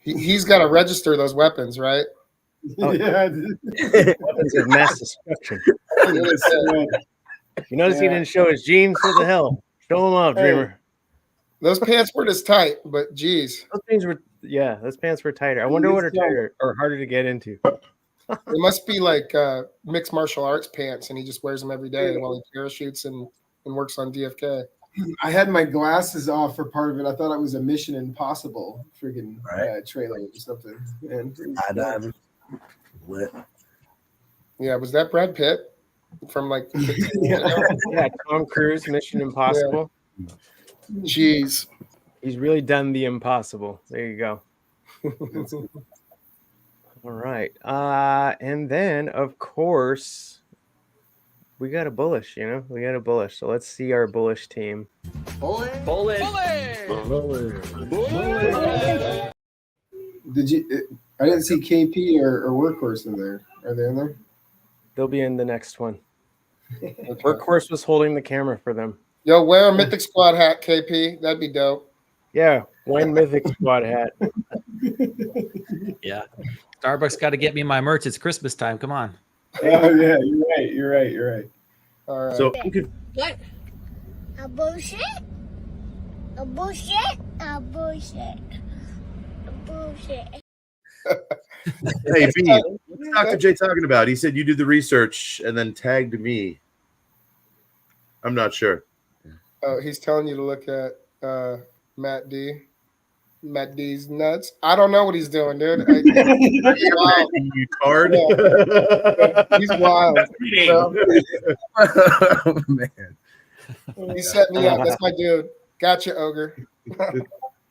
He's got to register those weapons, right? Oh. Yeah. Weapons of mass destruction. You notice he didn't show his jeans for the hell. Show them off, Dreamer. Those pants weren't as tight, but geez. Those pants were tighter. I wonder what are tighter or harder to get into. It must be like mixed martial arts pants, and he just wears them every day while he parachutes and works on DFK. I had my glasses off for part of it. I thought it was a Mission Impossible freaking trailer or something. And yeah, was that Brad Pitt from like? Yeah, Tom Cruise, Mission Impossible. Yeah. Jeez, he's really done the impossible. There you go. All right, and then of course we got a bullish. We got a bullish. So let's see our bullish team. Bullish. Did you? I didn't see KP or Workhorse in there. Are they in there? They'll be in the next one. Workhorse was holding the camera for them. Yo, wear a Mythic Squad hat, KP. That'd be dope. Yeah, one Mythic Squad hat. Yeah. Starbucks got to get me my merch. It's Christmas time. Come on. Oh, yeah, you're right. All right. So What? A bullshit? A bullshit? A bullshit? A bullshit? hey, B, what's Dr. J talking about? He said you did the research and then tagged me. I'm not sure. Oh, he's telling you to look at Matt D. Matt D's nuts. I don't know what he's doing, dude. You card? Yeah. He's wild. Oh, man. He set me up. That's my dude. Gotcha, Ogre.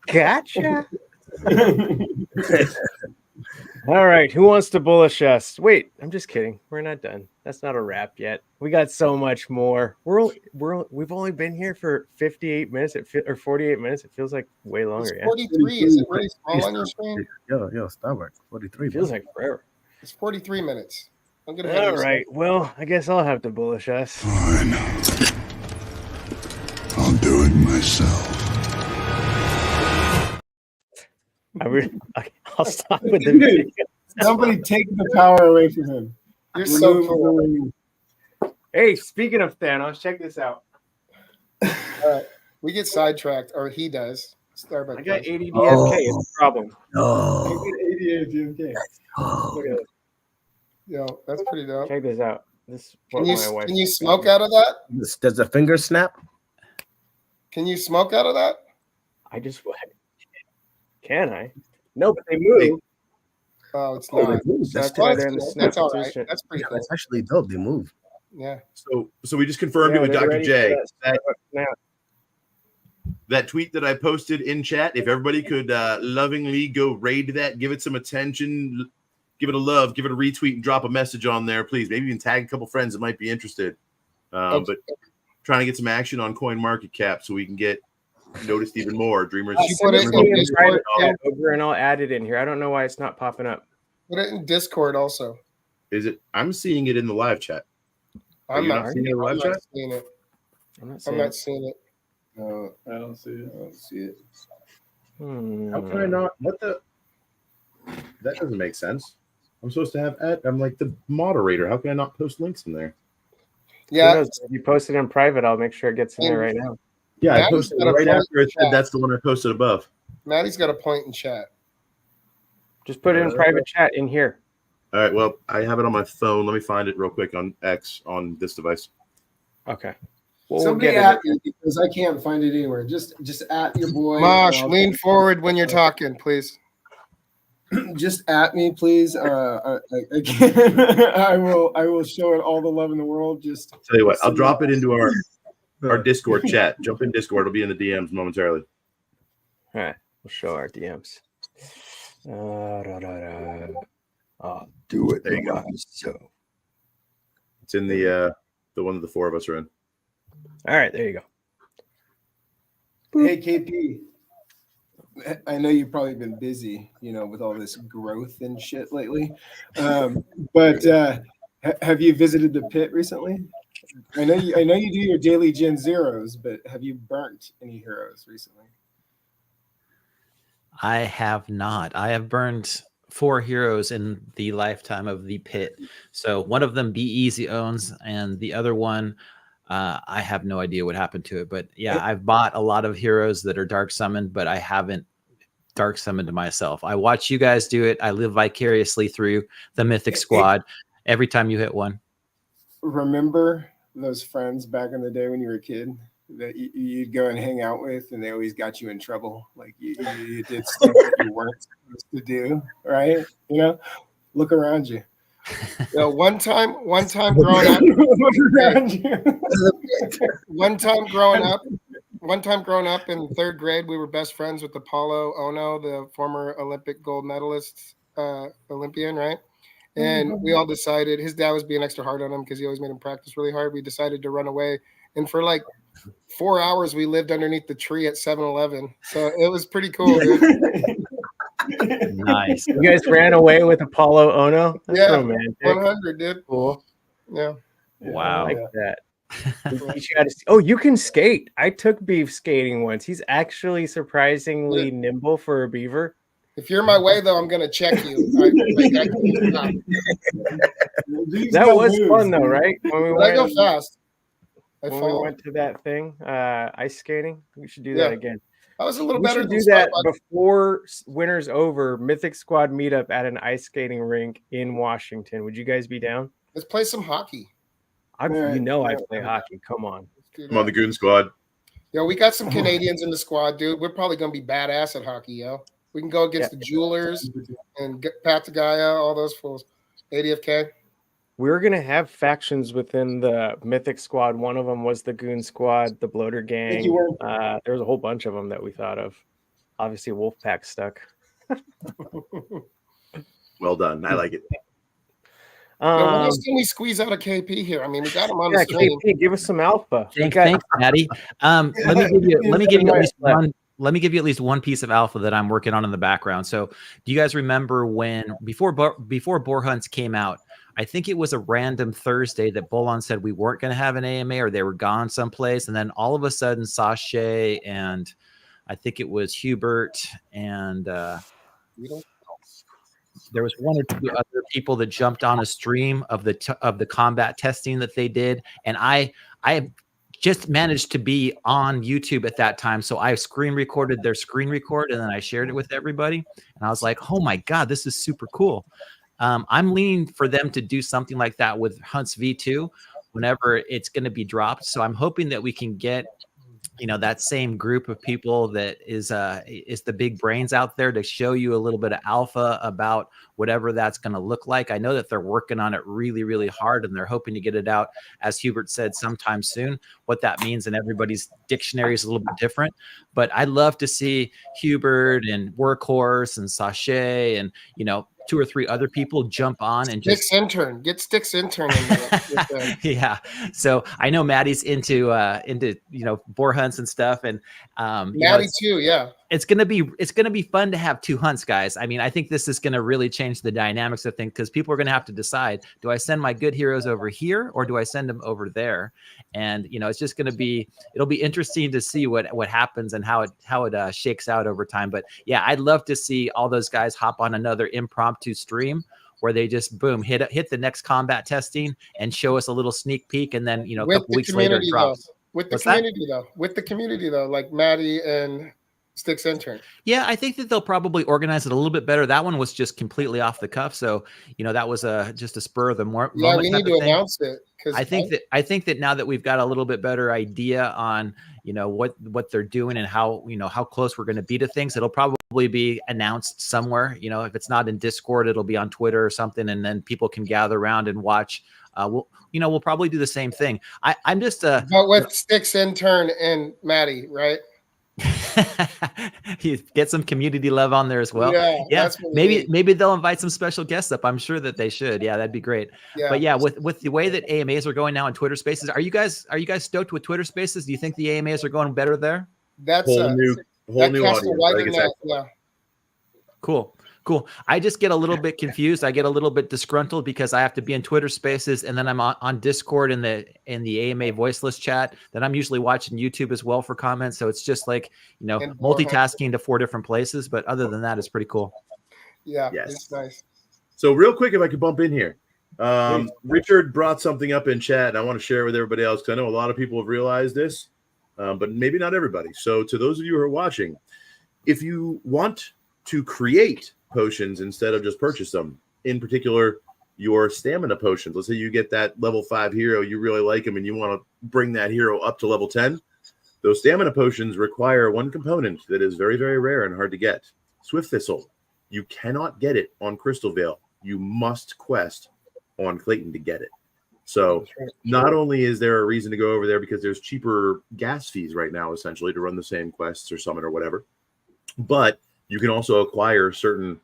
Gotcha. All right, who wants to bullish us? Wait, I'm just kidding. We're not done. That's not a wrap yet. We got so much more. We've only been here for 58 minutes or 48 minutes. It feels like way longer. It's 43. Is it really small on your screen? Yo, Starbuck, 43. Feels like forever. It's 43 minutes. I'm gonna. All right. Well, I guess I'll have to bullish us. Fine. I'll do it myself. I'll stop with the video. Somebody take the power away from him. You're so cool. Hey, speaking of Thanos, check this out. We get sidetracked, or he does. Starbucks. I got 80 DFK. It's a problem. I get 88 DMK. Look at this. Yo, that's pretty dope. Check this out. This Can you smoke out of that? Does the finger snap? Can you smoke out of that? I just can I? No, but they move. Oh, it's not. That's why they're in the snap That's all right. position. That's pretty cool. That's actually dope. They move. Yeah. So we just confirmed it with they're Dr. ready J. for that. That tweet that I posted in chat, if everybody could lovingly go raid that, give it some attention, give it a love, give it a retweet, and drop a message on there, please. Maybe even tag a couple friends that might be interested. But trying to get some action on CoinMarketCap so we can get noticed even more. Dreamers. Put it in Discord. Over and I'll add it in here. I don't know why it's not popping up. Put it in Discord also. Is it? I'm seeing it in the live chat. I'm you not, not seeing it live I'm chat? not seeing it. I'm not I'm seeing not it. seeing it. No, I don't see it. I don't see it. How can I not? What the? That doesn't make sense. I'm supposed to have I'm like the moderator. How can I not post links in there? Who Yeah, knows? If you post it in private, I'll make sure it gets in there right now. Yeah, I Maddie's posted got a right point after it in said chat. that's the one I posted above. Maddie's got a point in chat. Just put it in private chat in here. All right. Well, I have it on my phone. Let me find it real quick on X on this device. Okay. Well, Somebody we'll at get me because I can't find it anywhere. Just at your boy. Mosh, lean forward when you're talking, please. Just at me, please. Again, I will show it all the love in the world. Just Tell you what, I'll drop it into our Discord chat. Jump in Discord. It'll be in the DMs momentarily. All right. We'll show our DMs. Do it. There you go. So It's in the one that the four of us are in. All right. There you go. Hey, KP. I know you've probably been busy, with all this growth and shit lately. But have you visited the pit recently? I know you do your daily Gen Zeros, but have you burnt any heroes recently? I have not. I have burned 4 heroes in the lifetime of the pit. So one of them Be Easy owns, and the other one, I have no idea what happened to it. But yeah, I've bought a lot of heroes that are dark summoned, but I haven't dark summoned myself. I watch you guys do it. I live vicariously through the Mythic Squad every time you hit one. Remember those friends back in the day when you were a kid that you'd go and hang out with, and they always got you in trouble? Like you did stuff that you weren't supposed to do, right? Look around you. One time growing up, one time growing up in 3rd grade, we were best friends with Apollo Ono, the former Olympic gold medalist, Olympian, right? And we all decided, his dad was being extra hard on him because he always made him practice really hard. We decided to run away. And for like 4 hours, we lived underneath the tree at 7-Eleven. So it was pretty cool, dude. Nice. You guys ran away with Apollo Ono? That's Yeah, romantic. 100, dude. Cool. Yeah. Wow. I like that. You can skate. I took Beave skating once. He's actually surprisingly nimble for a beaver. If you're my way, though, I'm going to check you. That was fun, though, right? When I go fast. We went to that thing, ice skating. We should do that again. I was a little We better should than do that Starbuck. before winter's over. Mythic Squad meetup at an ice skating rink in Washington. Would you guys be down? Let's play some hockey. I play hockey. Come on. I'm on the Goon Squad. Yo, we got some Canadians in the squad, dude. We're probably going to be badass at hockey, yo. We can go against the Jewelers and get Pat the Gaia, all those fools. ADFK. We're going to have factions within the Mythic Squad. One of them was the Goon Squad, the Bloater Gang. There's a whole bunch of them that we thought of. Obviously, Wolfpack stuck. Well done. I like it. What else can we squeeze out of KP here? I mean, we got him on the screen. KP, give us some alpha. Thanks, Maddie. Let me give you at least one piece of alpha that I'm working on in the background. So, do you guys remember when before Boar Hunts came out? I think it was a random Thursday that Bolon said we weren't going to have an AMA, or they were gone someplace, and then all of a sudden, Sashay and I think it was Hubert and there was 1 or 2 other people that jumped on a stream of the combat testing that they did, and I just managed to be on YouTube at that time, so I screen recorded their screen record, and then I shared it with everybody, and I was like, "Oh my god, this is super cool." I'm leaning for them to do something like that with Hunts V2 whenever it's going to be dropped. So I'm hoping that we can get, that same group of people that is the big brains out there to show you a little bit of alpha about whatever that's going to look like. I know that they're working on it really, really hard, and they're hoping to get it out, as Hubert said, sometime soon. What that means in everybody's dictionary is a little bit different, but I'd love to see Hubert and Workhorse and Sashay and, 2 or 3 other people jump on and get Sticks intern in yeah. So I know Maddie's into boar hunts and stuff, and Maddie too, yeah. it's gonna be fun to have two hunts, guys. I mean, I think this is gonna really change the dynamics of things because people are gonna have to decide: do I send my good heroes over here or do I send them over there? And it's just gonna be it'll be interesting to see what happens and how it shakes out over time. But yeah, I'd love to see all those guys hop on another impromptu stream where they just boom hit the next combat testing and show us a little sneak peek, and then a With couple the weeks later it community, drops. With the What's that? community though, like Maddie and Sticks intern. Yeah, I think that they'll probably organize it a little bit better. That one was just completely off the cuff, so that was just a spur of the moment. Yeah, we type need to of thing. announce it because I think that now that we've got a little bit better idea on what they're doing and how how close we're going to be to things, it'll probably be announced somewhere. If it's not in Discord, it'll be on Twitter or something, and then people can gather around and watch. We'll probably do the same thing. I'm just but with Sticks intern and Maddie, right? You get some community love on there as well. Yeah, maybe they'll invite some special guests up. I'm sure that they should. Yeah, that'd be great. Yeah. But yeah, with the way that AMAs are going now on Twitter Spaces, are you guys stoked with Twitter Spaces? Do you think the AMAs are going better there? That's whole new audience. Like I said. Yeah. Cool. I just get a little bit confused. I get a little bit disgruntled because I have to be in Twitter Spaces, and then I'm on Discord in the AMA voiceless chat. Then I'm usually watching YouTube as well for comments. So it's just like multitasking to 4 different places. But other than that, it's pretty cool. Yeah, yes. It's nice. So real quick, if I could bump in here, Richard brought something up in chat, and I want to share it with everybody else because I know a lot of people have realized this, but maybe not everybody. So to those of you who are watching, if you want to create potions instead of just purchase them, in particular your stamina potions, let's say you get that level 5 hero, you really like him and you want to bring that hero up to level 10, those stamina potions require one component that is very, very rare and hard to get: Swift Thistle. You cannot get it on Crystal Vale. You must quest on Clayton to get it. So not only is there a reason to go over there because there's cheaper gas fees right now essentially to run the same quests or summon or whatever, but you can also acquire certain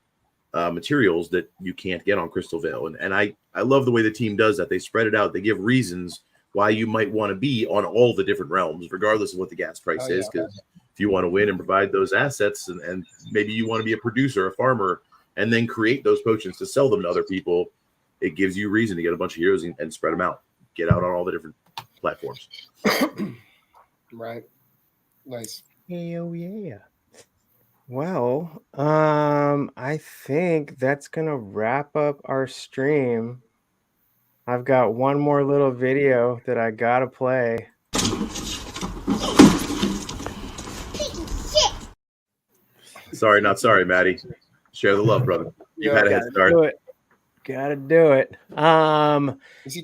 materials that you can't get on Crystal Vale. And I love the way the team does that. They spread it out. They give reasons why you might want to be on all the different realms, regardless of what the gas price is. Because if you want to win and provide those assets, and maybe you want to be a producer, a farmer, and then create those potions to sell them to other people, it gives you reason to get a bunch of heroes and spread them out. Get out on all the different platforms. Right. Nice. Hell yeah. Well, I think that's gonna wrap up our stream. I've got one more little video that I gotta play. Sorry, not sorry, Maddie. Share the love, brother. You've had a head start. Gotta do it.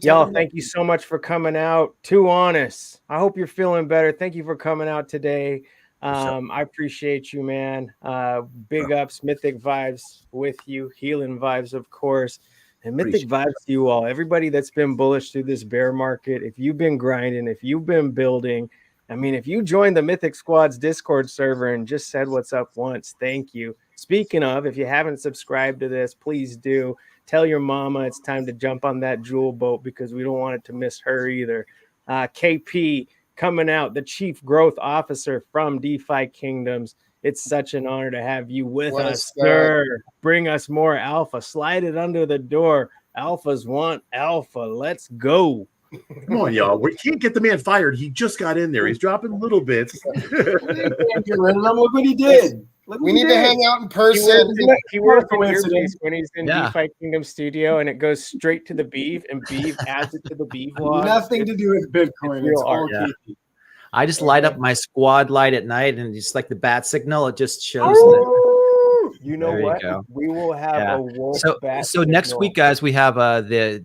Y'all, thank you so much for coming out. Too honest. I hope you're feeling better. Thank you for coming out today. I appreciate you, man. Big ups, Mythic vibes with you, healing vibes, of course, and Mythic vibes to you all. Everybody that's been bullish through this bear market, if you've been grinding, if you've been building, I mean, if you joined the Mythic Squad's Discord server and just said what's up once, thank you. Speaking of, if you haven't subscribed to this, please do. Tell your mama it's time to jump on that jewel boat because we don't want it to miss her either. KP coming out, the Chief Growth Officer from DeFiKingdoms. It's such an honor to have you with us, sir. Bring us more alpha. Slide it under the door. Alphas want alpha. Let's go. Come on, y'all. We can't get the man fired. He just got in there. He's dropping little bits. Look what he did. We need to hang out in person. He wears an earpiece when he's in DeFiKingdom studio, and it goes straight to the Beave, and Beave adds it to the Beave log. Nothing to do with Bitcoin. It's all KP. I just light up my squad light at night, and just like the bat signal, it just shows. You know what? We will have a wolf bat. So next week, guys, we have the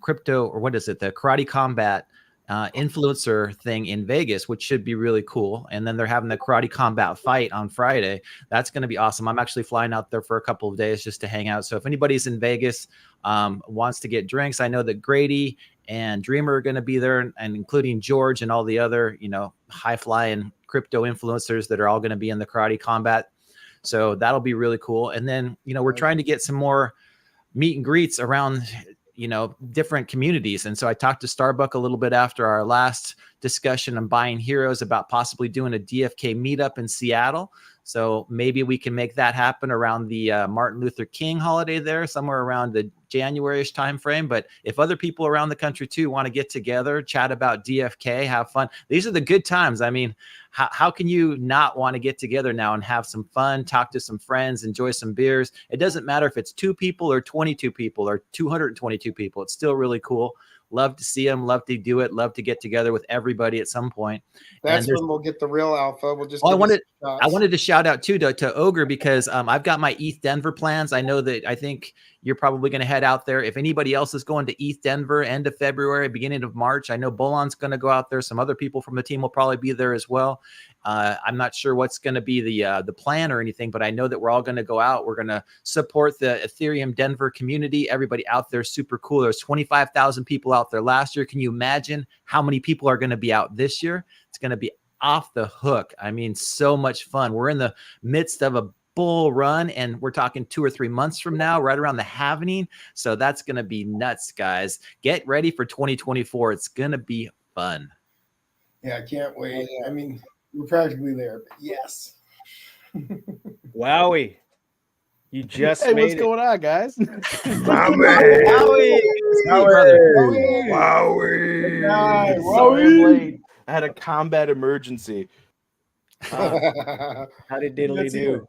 crypto, or what is it? The Karate Combat influencer thing in Vegas, which should be really cool. And then they're having the Karate Combat fight on Friday. That's going to be awesome. I'm actually flying out there for a couple of days just to hang out. So if anybody's in Vegas, wants to get drinks, I know that Grady and Dreamer are going to be there, and including George and all the other, high flying crypto influencers that are all going to be in the Karate Combat. So that'll be really cool. And then, we're trying to get some more meet and greets around different communities. And so I talked to Starbuck a little bit after our last discussion on buying heroes about possibly doing a DFK meetup in Seattle. So maybe we can make that happen around the Martin Luther King holiday there, somewhere around the January-ish time frame. But if other people around the country too want to get together, chat about DFK, have fun, these are the good times. I mean, how can you not want to get together now and have some fun, talk to some friends, enjoy some beers? It doesn't matter if it's 2 people or 22 people or 222 people. It's still really cool. Love to see them, love to do it, love to get together with everybody at some point. That's when we'll get the real alpha. We'll just. I wanted to shout out too to Ogre, because I've got my ETH Denver plans. I think you're probably going to head out there. If anybody else is going to ETH Denver, end of February, beginning of March, I know Bolon's going to go out there. Some other people from the team will probably be there as well. I'm not sure what's going to be the plan or anything, but I know that we're all going to go out. We're going to support the Ethereum Denver community. Everybody out there, super cool. There's 25,000 people out there last year. Can you imagine how many people are going to be out this year? It's going to be off the hook. I mean, so much fun. We're in the midst of a bull run, and we're talking 2 or 3 months from now, right around the halvening. So that's going to be nuts, guys. Get ready for 2024. It's going to be fun. Yeah, I can't wait. I mean, we're practically there, but yes. Wowee. You just Hey, made what's it. going on, guys? Wowee. Sorry I'm late. I had a combat emergency. How did diddly do?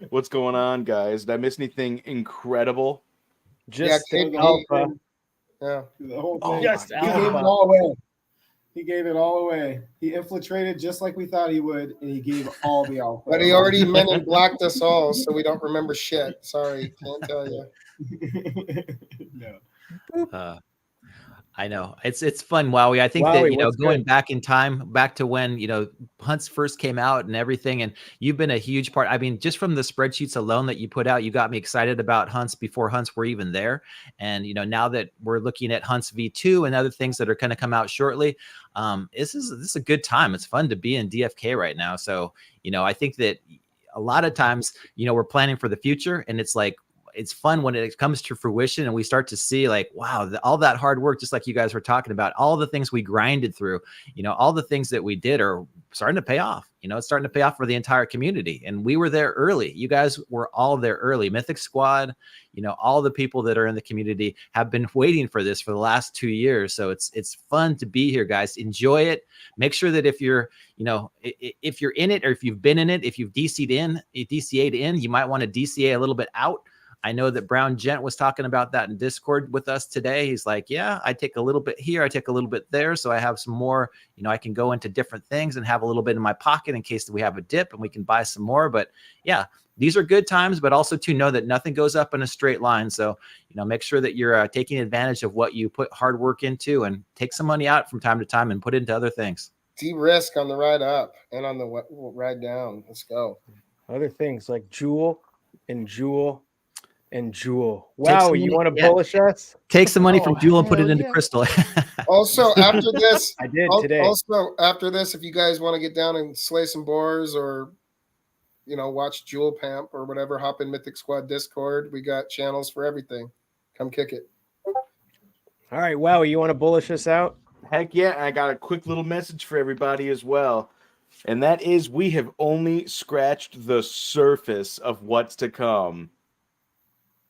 What's going on, guys? Did I miss anything incredible? Just take alpha. Yeah. The whole Oh thing. Just He gave it alpha. all away. He gave it all away. He infiltrated just like we thought he would, and he gave all the alpha. But he already men in blacked us all, so we don't remember shit. Sorry, can't tell you. No. I know it's fun, Wowee. I think that, Wowee, you know, what's going good? back in time, back to when, you know, hunts first came out and everything, and you've been a huge part. I mean, just from the spreadsheets alone that you put out, you got me excited about hunts before hunts were even there. And, you know, now that we're looking at hunts V2 and other things that are going to come out shortly, this is a good time. It's fun to be in DFK right now. So, you know, I think that a lot of times, you know, we're planning for the future, and it's like, it's fun when it comes to fruition and we start to see like, wow, all that hard work, just like you guys were talking about, all the things we grinded through, you know, all the things that we did are starting to pay off. You know, it's starting to pay off for the entire community. And we were there early. You guys were all there early. Mythic Squad, you know, all the people that are in the community have been waiting for this for the last 2 years. So it's fun to be here, guys. Enjoy it. Make sure that if you're, you know, if you're in it, or if you've been in it, if you've DCA'd in, you might want to DCA a little bit out. I know that Brown Gent was talking about that in Discord with us today. He's like, yeah, I take a little bit here, I take a little bit there. So I have some more, you know, I can go into different things and have a little bit in my pocket in case we have a dip and we can buy some more. But yeah, these are good times, but also to know that nothing goes up in a straight line. So, you know, make sure that you're taking advantage of what you put hard work into, and take some money out from time to time and put it into other things. De-risk on the ride up and on the ride down. Let's go. Other things like Jewel and Jewel. And Jewel. Take some Wow, money- you want to yeah. bullish us? Take some money from Jewel and put it hell into yeah. Crystal. Also, after this, I did today. Also, after this, if you guys want to get down and slay some boars, or, you know, watch Jewel Pamp or whatever, hop in Mythic Squad Discord. We got channels for everything. Come kick it. All right, wow, you want to bullish us out? Heck yeah, I got a quick little message for everybody as well. And that is, we have only scratched the surface of what's to come.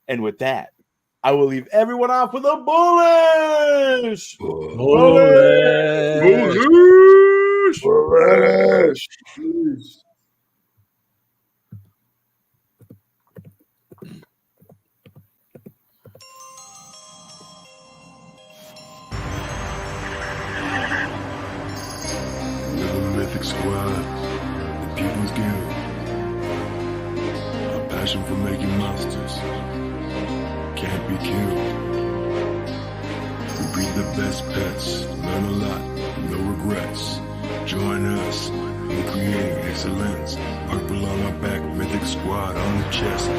And with that, I will leave everyone off with a bullish. Bullish. The Mythic Squad, the People's Guild. A passion for making monsters can't be killed. We breed the best pets, learn a lot, no regrets. Join us in creating excellence. Purple on our back, Mythic Squad on the chest.